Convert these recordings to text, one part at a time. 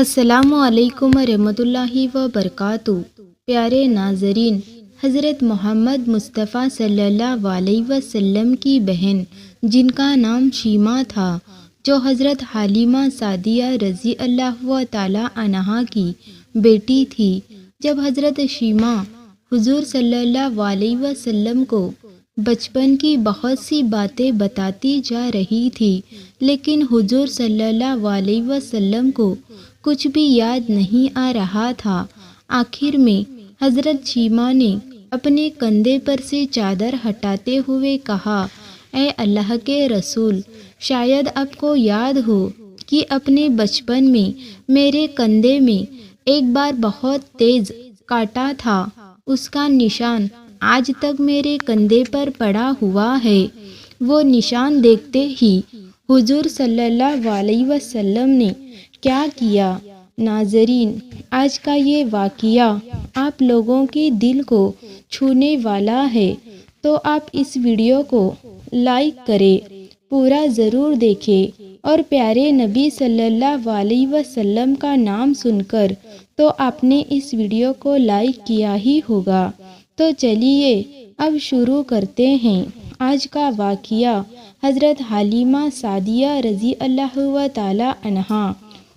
السلام علیکم ورحمۃ اللہ وبرکاتہ۔ پیارے ناظرین، حضرت محمد مصطفیٰ صلی اللہ علیہ وسلم کی بہن جن کا نام شیمہ تھا، جو حضرت حلیمہ سعدیہ رضی اللہ تعالی عنہا کی بیٹی تھی، جب حضرت شیمہ حضور صلی اللہ علیہ وسلم کو بچپن کی بہت سی باتیں بتاتی جا رہی تھی، لیکن حضور صلی اللہ علیہ وسلم کو کچھ بھی یاد نہیں آ رہا تھا۔ آخر میں حضرت شیمہ نے اپنے کندھے پر سے چادر ہٹاتے ہوئے کہا، اے اللہ کے رسول، شاید آپ کو یاد ہو کہ اپنے بچپن میں میرے کندھے میں ایک بار بہت تیز کاٹا تھا، اس کا نشان آج تک میرے کندھے پر پڑا ہوا ہے۔ وہ نشان دیکھتے ہی حضور صلی اللہ علیہ وسلم نے کیا کیا؟ ناظرین، آج کا یہ واقعہ آپ لوگوں کے دل کو چھونے والا ہے، تو آپ اس ویڈیو کو لائک کریں، پورا ضرور دیکھیں، اور پیارے نبی صلی اللہ علیہ وسلم کا نام سن کر تو آپ نے اس ویڈیو کو لائک کیا ہی ہوگا۔ تو چلیے اب شروع کرتے ہیں آج کا واقعہ۔ حضرت حلیمہ سعدیہ رضی اللہ تعالی عنہا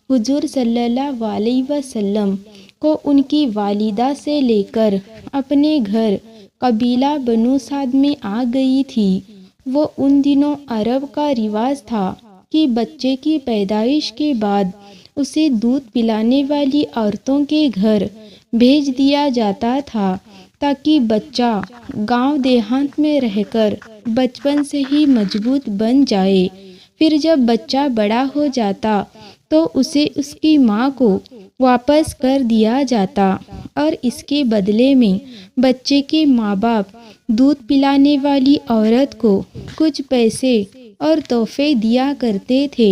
حضور صلی اللہ علیہ وسلم کو ان کی والدہ سے لے کر اپنے گھر قبیلہ بنو سعد میں آ گئی تھی۔ وہ ان دنوں عرب کا رواج تھا کہ بچے کی پیدائش کے بعد اسے دودھ پلانے والی عورتوں کے گھر بھیج دیا جاتا تھا، تاکہ بچہ گاؤں دیہات میں رہ کر بچپن سے ہی مضبوط بن جائے۔ پھر جب بچہ بڑا ہو جاتا تو اسے اس کی ماں کو واپس کر دیا جاتا، اور اس کے بدلے میں بچے کے ماں باپ دودھ پلانے والی عورت کو کچھ پیسے اور تحفے دیا کرتے تھے۔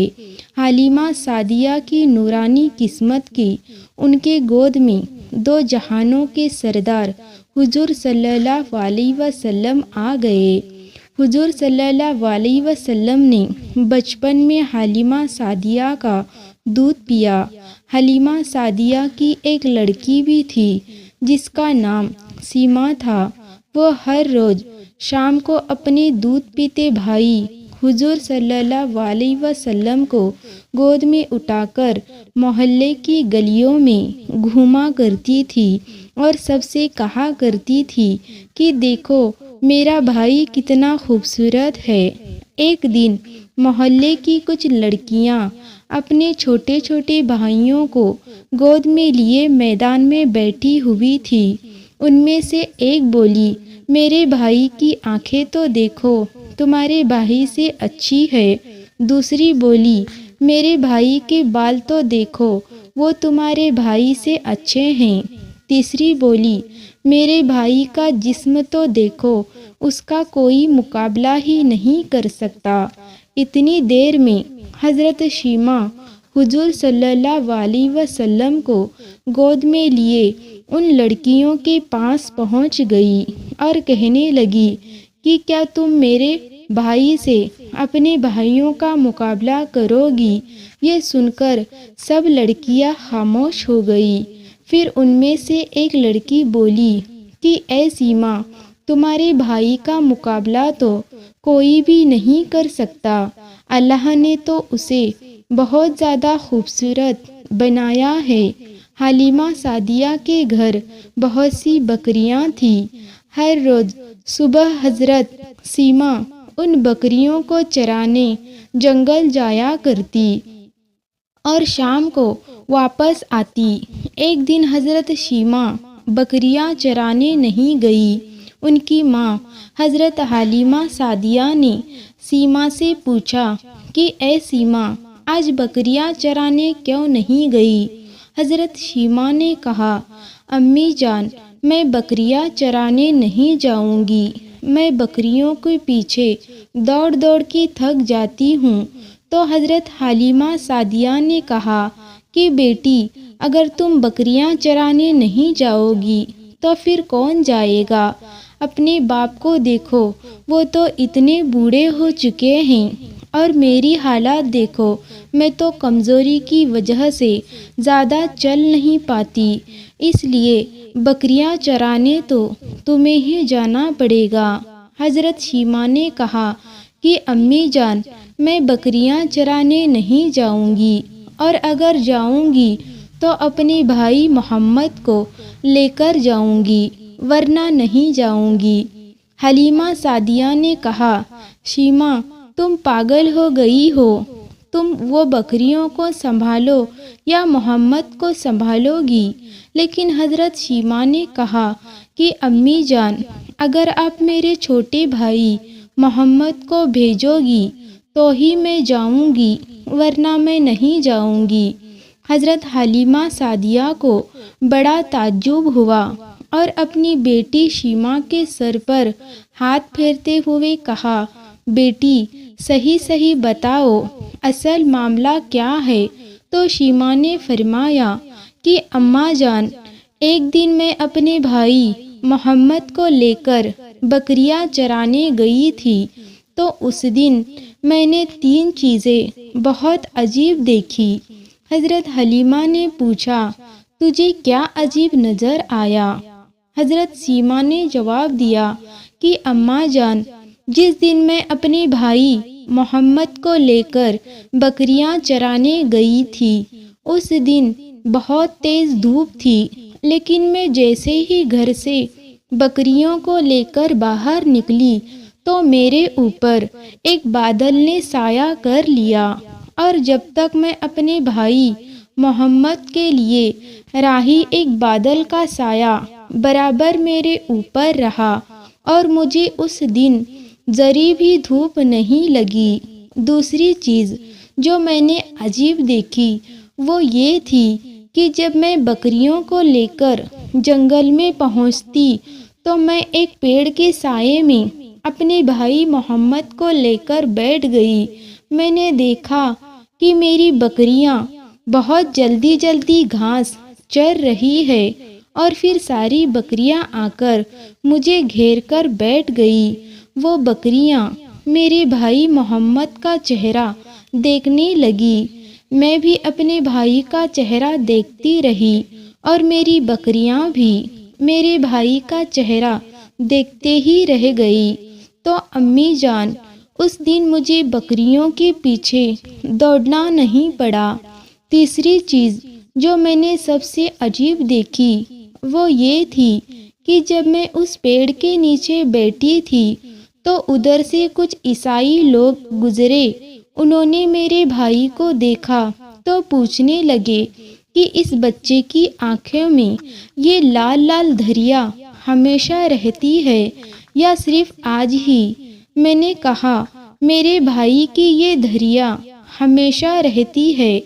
حلیمہ سعدیہ کی نورانی قسمت کی ان کے گود میں دو جہانوں کے سردار حضور صلی اللہ علیہ وسلم آ گئے۔ حضور صلی اللہ علیہ وسلم نے بچپن میں حلیمہ سعدیہ کا دودھ پیا۔ حلیمہ سعدیہ کی ایک لڑکی بھی تھی جس کا نام سیمہ تھا۔ وہ ہر روز شام کو اپنے دودھ پیتے بھائی حضور صلی اللہ علیہ وسلم کو گود میں اٹھا کر محلے کی گلیوں میں گھوما کرتی تھی اور سب سے کہا کرتی تھی کہ دیکھو میرا بھائی کتنا خوبصورت ہے۔ ایک دن محلے کی کچھ لڑکیاں اپنے چھوٹے چھوٹے بھائیوں کو گود میں لیے میدان میں بیٹھی ہوئی تھی۔ ان میں سے ایک بولی، میرے بھائی کی آنکھیں تو دیکھو، تمہارے بھائی سے اچھی ہے۔ دوسری بولی، میرے بھائی کے بال تو دیکھو، وہ تمہارے بھائی سے اچھے ہیں۔ تیسری بولی، میرے بھائی کا جسم تو دیکھو، اس کا کوئی مقابلہ ہی نہیں کر سکتا۔ اتنی دیر میں حضرت شیمہ حضور صلی اللہ علیہ وسلم کو گود میں لیے ان لڑکیوں کے پاس پہنچ گئی اور کہنے لگی کہ کیا تم میرے بھائی سے اپنے بھائیوں کا مقابلہ کرو گی؟ یہ سن کر سب لڑکیاں خاموش ہو گئی۔ پھر ان میں سے ایک لڑکی بولی کہ اے سیمہ، تمہارے بھائی کا مقابلہ تو کوئی بھی نہیں کر سکتا۔ اللہ نے تو اسے بہت زیادہ خوبصورت بنایا ہے۔ حلیمہ سعدیہ کے گھر بہت سی بکریاں تھیں۔ ہر روز صبح حضرت سیمہ ان بکریوں کو چرانے جنگل جایا کرتی اور شام کو واپس آتی۔ ایک دن حضرت شیمہ بکریاں چرانے نہیں گئی۔ ان کی ماں حضرت حلیمہ سعدیہ نے سیمہ سے پوچھا کہ اے سیمہ، آج بکریاں چرانے کیوں نہیں گئی؟ حضرت شیمہ نے کہا، امی جان، میں بکریاں چرانے نہیں جاؤں گی، میں بکریوں کے پیچھے دوڑ دوڑ کے تھک جاتی ہوں۔ تو حضرت حلیمہ سعدیہ نے کہا کہ بیٹی، اگر تم بکریاں چرانے نہیں جاؤ گی تو پھر کون جائے گا؟ اپنے باپ کو دیکھو، وہ تو اتنے بوڑھے ہو چکے ہیں، اور میری حالت دیکھو، میں تو کمزوری کی وجہ سے زیادہ چل نہیں پاتی، اس لیے بکریاں چرانے تو تمہیں ہی جانا پڑے گا۔ حضرت شیماء نے کہا کہ امی جان، میں بکریاں چرانے نہیں جاؤں گی، اور اگر جاؤں گی تو اپنے بھائی محمد کو لے کر جاؤں گی، ورنہ نہیں جاؤں گی۔ حلیمہ سعدیہ نے کہا، شیماء تم پاگل ہو گئی ہو، تم وہ بکریوں کو سنبھالو یا محمد کو سنبھالو گی؟ لیکن حضرت شیماء نے کہا کہ امی جان، اگر آپ میرے چھوٹے بھائی محمد کو بھیجو گی تو ہی میں جاؤں گی، ورنہ میں نہیں جاؤں گی۔ حضرت حلیمہ سعدیہ کو بڑا تعجب ہوا اور اپنی بیٹی شیماء کے سر پر ہاتھ پھیرتے ہوئے کہا، بیٹی صحیح صحیح بتاؤ، اصل معاملہ کیا ہے؟ تو شیماء نے فرمایا کہ اماں جان، ایک دن میں اپنے بھائی محمد کو لے کر بکریاں چرانے گئی تھی، تو اس دن میں نے 3 چیزیں بہت عجیب دیکھی۔ حضرت حلیمہ نے پوچھا، تجھے کیا عجیب نظر آیا؟ حضرت شیماء نے جواب دیا کہ اماں جان، جس دن میں اپنے بھائی محمد کو لے کر بکریاں چرانے گئی تھی، اس دن بہت تیز دھوپ تھی، لیکن میں جیسے ہی گھر سے بکریوں کو لے کر باہر نکلی تو میرے اوپر ایک بادل نے سایہ کر لیا، اور جب تک میں اپنے بھائی محمد کے لیے راہی ایک بادل کا سایہ برابر میرے اوپر رہا، اور مجھے اس دن ذرے بھی دھوپ نہیں لگی۔ دوسری چیز جو میں نے عجیب دیکھی وہ یہ تھی کہ جب میں بکریوں کو لے کر جنگل میں پہنچتی تو میں ایک پیڑ کے سائے میں اپنے بھائی محمد کو لے کر بیٹھ گئی۔ میں نے دیکھا کہ میری بکریاں بہت جلدی جلدی گھاس چر رہی ہے، اور پھر ساری بکریاں آ کر مجھے گھیر کر بیٹھ گئی۔ وہ بکریاں میرے بھائی محمد کا چہرہ دیکھنے لگی، میں بھی اپنے بھائی کا چہرہ دیکھتی رہی، اور میری بکریاں بھی میرے بھائی کا چہرہ دیکھتے ہی رہ گئی۔ تو امی جان، اس دن مجھے بکریوں کے پیچھے دوڑنا نہیں پڑا۔ تیسری چیز جو میں نے سب سے عجیب دیکھی وہ یہ تھی کہ جب میں اس پیڑ کے نیچے بیٹھی تھی تو ادھر سے کچھ عیسائی لوگ گزرے، انہوں نے میرے بھائی کو دیکھا تو پوچھنے لگے کہ اس بچے کی آنکھوں میں یہ لال لال دھریاں ہمیشہ رہتی ہے یا صرف آج ہی؟ میں نے کہا، میرے بھائی کی یہ دھریاں ہمیشہ رہتی ہے۔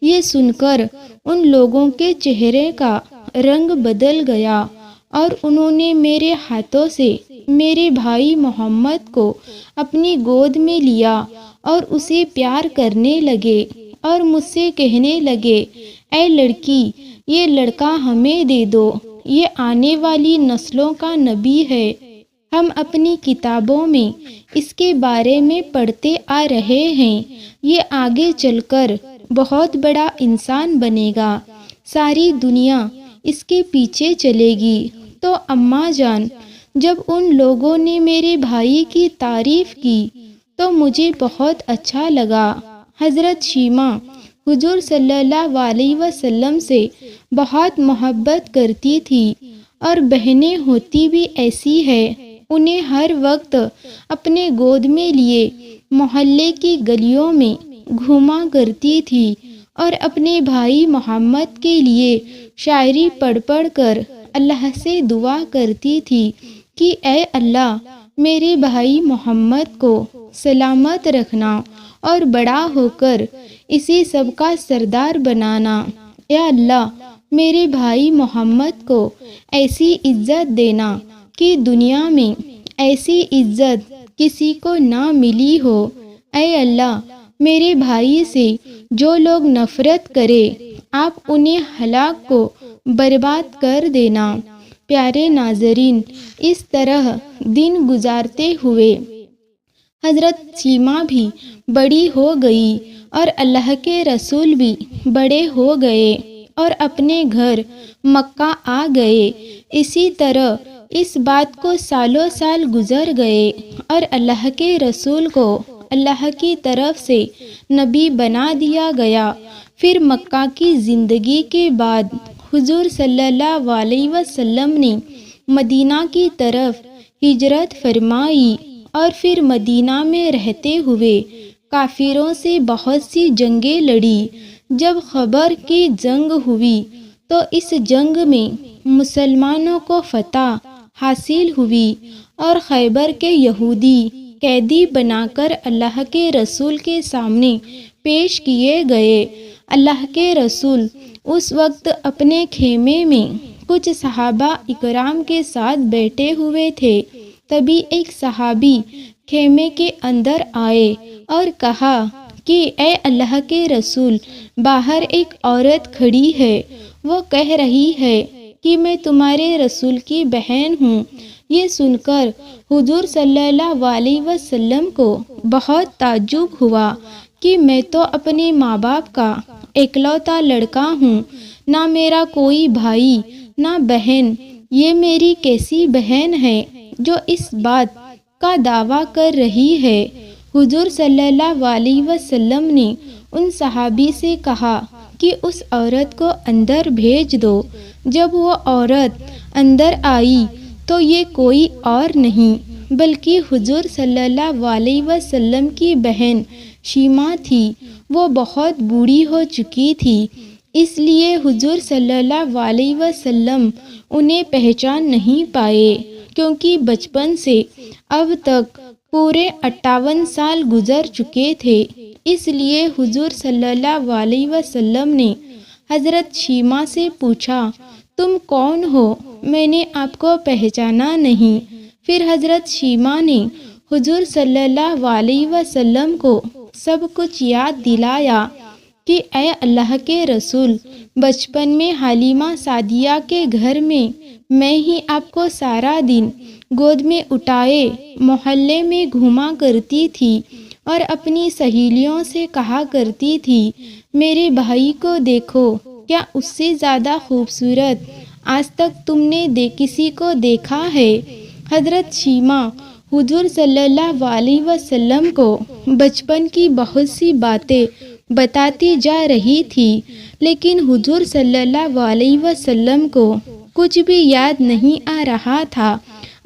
یہ سن کر ان لوگوں کے چہرے کا رنگ بدل گیا، اور انہوں نے میرے ہاتھوں سے میرے بھائی محمد کو اپنی گود میں لیا اور اسے پیار کرنے لگے، اور مجھ سے کہنے لگے، اے لڑکی، یہ لڑکا ہمیں دے دو، یہ آنے والی نسلوں کا نبی ہے، ہم اپنی کتابوں میں اس کے بارے میں پڑھتے آ رہے ہیں، یہ آگے چل کر بہت بڑا انسان بنے گا، ساری دنیا اس کے پیچھے چلے گی۔ تو اماں جان، جب ان لوگوں نے میرے بھائی کی تعریف کی تو مجھے بہت اچھا لگا۔ حضرت شیماء حضور صلی اللہ علیہ وسلم سے بہت محبت کرتی تھی، اور بہنیں ہوتی بھی ایسی ہے، انہیں ہر وقت اپنے گود میں لیے محلے کی گلیوں میں گھوما کرتی تھی، اور اپنے بھائی محمد کے لیے شاعری پڑھ پڑھ کر اللہ سے دعا کرتی تھی کہ اے اللہ، میرے بھائی محمد کو سلامت رکھنا اور بڑا ہو کر اسی سب کا سردار بنانا۔ یا اللہ، میرے بھائی محمد کو ایسی عزت دینا کہ دنیا میں ایسی عزت کسی کو نہ ملی ہو۔ اے اللہ، میرے بھائی سے جو لوگ نفرت کرے، آپ انہیں ہلاک کو برباد کر دینا۔ پیارے ناظرین، اس طرح دن گزارتے ہوئے حضرت شیما بھی بڑی ہو گئی اور اللہ کے رسول بھی بڑے ہو گئے اور اپنے گھر مکہ آ گئے۔ اسی طرح اس بات کو سالوں سال گزر گئے اور اللہ کے رسول کو اللہ کی طرف سے نبی بنا دیا گیا۔ پھر مکہ کی زندگی کے بعد حضور صلی اللہ علیہ وسلم نے مدینہ کی طرف ہجرت فرمائی اور پھر مدینہ میں رہتے ہوئے کافروں سے بہت سی جنگیں لڑی۔ جب خیبر کی جنگ ہوئی تو اس جنگ میں مسلمانوں کو فتح حاصل ہوئی اور خیبر کے یہودی قیدی بنا کر اللہ کے رسول کے سامنے پیش کیے گئے۔ اللہ کے رسول اس وقت اپنے خیمے میں کچھ صحابہ اکرام کے ساتھ بیٹھے ہوئے تھے۔ تبھی ایک صحابی خیمے کے اندر آئے اور کہا کہ اے اللہ کے رسول، باہر ایک عورت کھڑی ہے، وہ کہہ رہی ہے کہ میں تمہارے رسول کی بہن ہوں۔ یہ سن کر حضور صلی اللہ علیہ وسلم کو بہت تعجب ہوا کہ میں تو اپنے ماں باپ کا اکلوتا لڑکا ہوں، نہ میرا کوئی بھائی نہ بہن، یہ میری کیسی بہن ہے جو اس بات کا دعویٰ کر رہی ہے۔ حضور صلی اللہ علیہ وسلم نے ان صحابی سے کہا کہ اس عورت کو اندر بھیج دو۔ جب وہ عورت اندر آئی تو یہ کوئی اور نہیں بلکہ حضور صلی اللہ علیہ وسلم کی بہن شیما تھی۔ وہ بہت بوڑھی ہو چکی تھی، اس لیے حضور صلی اللہ علیہ وسلم انہیں پہچان نہیں پائے، کیونکہ بچپن سے اب تک پورے 58 سال گزر چکے تھے۔ اس لیے حضور صلی اللہ علیہ وسلم نے حضرت شیما سے پوچھا، تم کون ہو؟ میں نے آپ کو پہچانا نہیں۔ پھر حضرت شیما نے حضور صلی اللہ علیہ وسلم کو سب کچھ یاد دلایا کہ اے اللہ کے رسول، بچپن میں حلیمہ سعدیہ کے گھر میں ہی آپ کو سارا دن گود میں اٹھائے محلے میں گھوما کرتی تھی اور اپنی سہیلیوں سے کہا کرتی تھی، میرے بھائی کو دیکھو، کیا اس سے زیادہ خوبصورت آج تک تم نے کسی کو دیکھا ہے؟ حضرت شیما حضور صلی اللہ علیہ وسلم کو بچپن کی بہت سی باتیں بتاتی جا رہی تھی، لیکن حضور صلی اللہ علیہ وسلم کو کچھ بھی یاد نہیں آ رہا تھا۔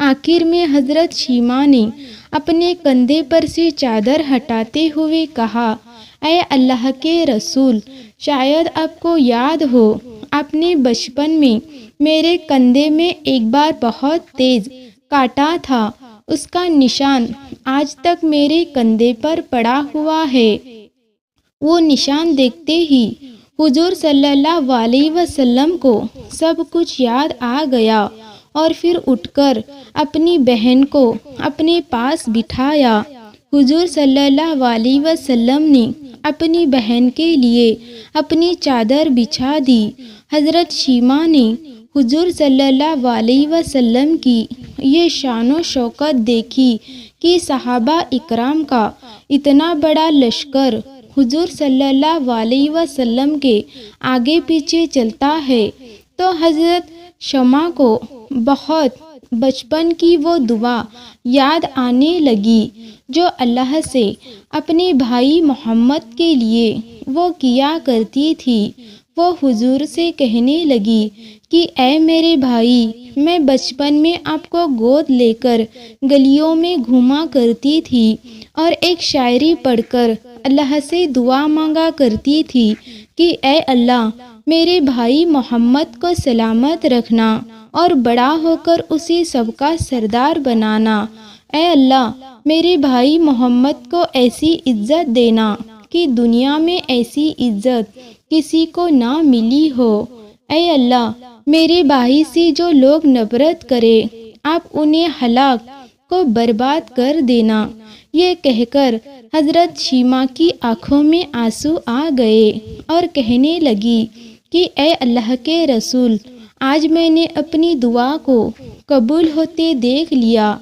آخر میں حضرت شیما نے اپنے کندھے پر سے چادر ہٹاتے ہوئے کہا، اے اللہ کے رسول، شاید آپ کو یاد ہو، آپ نے بچپن میں میرے کندھے میں ایک بار بہت تیز کاٹا تھا، اس کا نشان آج تک میرے کندھے پر پڑا ہوا ہے۔ وہ نشان دیکھتے ہی حضور صلی اللہ علیہ وسلم کو سب کچھ یاد آ گیا اور پھر اٹھ کر اپنی بہن کو اپنے پاس بٹھایا۔ حضور صلی اللہ علیہ وسلم نے اپنی بہن کے لیے اپنی چادر بچھا دی۔ حضرت شیما نے حضور صلی اللہ علیہ وسلم کی یہ شان و شوکت دیکھی کہ صحابہ اکرام کا اتنا بڑا لشکر حضور صلی اللہ علیہ وسلم کے آگے پیچھے چلتا ہے، تو حضرت شیما کو بہت بچپن کی وہ دعا یاد آنے لگی جو اللہ سے اپنے بھائی محمد کے لیے وہ کیا کرتی تھی۔ وہ حضور سے کہنے لگی کہ اے میرے بھائی، میں بچپن میں آپ کو گود لے کر گلیوں میں گھوما کرتی تھی اور ایک شاعری پڑھ کر اللہ سے دعا مانگا کرتی تھی کہ اے اللہ، میرے بھائی محمد کو سلامت رکھنا اور بڑا ہو کر اسے سب کا سردار بنانا۔ اے اللہ، میرے بھائی محمد کو ایسی عزت دینا کہ دنیا میں ایسی عزت کسی کو نہ ملی ہو۔ اے اللہ، میرے بھائی سے جو لوگ نفرت کرے، آپ انہیں ہلاک کو برباد کر دینا۔ یہ کہہ کر حضرت شیما کی آنکھوں میں آنسو آ گئے اور کہنے لگی کہ اے اللہ کے رسول، آج میں نے اپنی دعا کو قبول ہوتے دیکھ لیا۔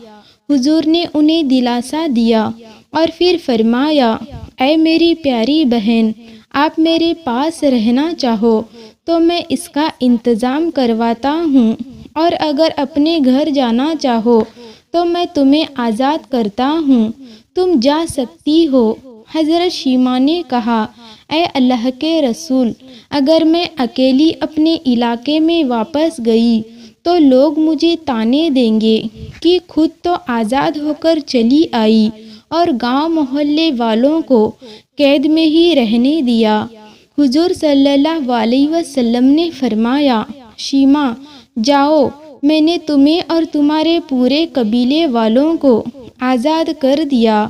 حضور نے انہیں دلاسا دیا اور پھر فرمایا، اے میری پیاری بہن، آپ میرے پاس رہنا چاہو تو میں اس کا انتظام کرواتا ہوں، اور اگر اپنے گھر جانا چاہو تو میں تمہیں آزاد کرتا ہوں، تم جا سکتی ہو۔ حضرت شیماء نے کہا، اے اللہ کے رسول، اگر میں اکیلی اپنے علاقے میں واپس گئی تو لوگ مجھے طعنے دیں گے کہ خود تو آزاد ہو کر چلی آئی اور گاؤں محلے والوں کو قید میں ہی رہنے دیا۔ حضور صلی اللہ علیہ وسلم نے فرمایا، شیماء جاؤ، میں نے تمہیں اور تمہارے پورے قبیلے والوں کو آزاد کر دیا۔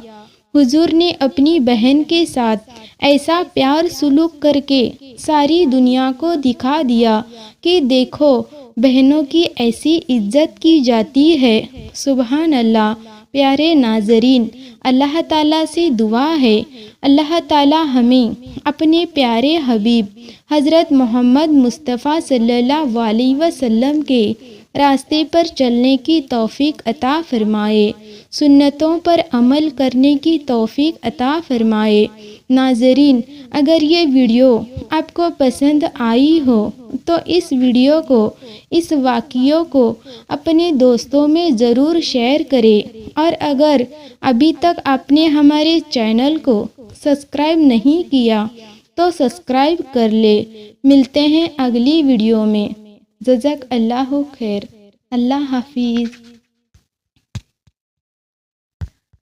حضور نے اپنی بہن کے ساتھ ایسا پیار سلوک کر کے ساری دنیا کو دکھا دیا کہ دیکھو بہنوں کی ایسی عزت کی جاتی ہے۔ سبحان اللہ۔ پیارے ناظرین، اللہ تعالیٰ سے دعا ہے اللہ تعالیٰ ہمیں اپنے پیارے حبیب حضرت محمد مصطفیٰ صلی اللہ علیہ وسلم کے راستے پر چلنے کی توفیق عطا فرمائے، سنتوں پر عمل کرنے کی توفیق عطا فرمائے۔ ناظرین، اگر یہ ویڈیو آپ کو پسند آئی ہو تو اس ویڈیو کو، اس واقعوں کو اپنے دوستوں میں ضرور شیئر کریں، اور اگر ابھی تک آپ نے ہمارے چینل کو سبسکرائب نہیں کیا تو سبسکرائب کر لے۔ ملتے ہیں اگلی ویڈیو میں۔ جزاک اللہ خیر۔ اللہ حافظ۔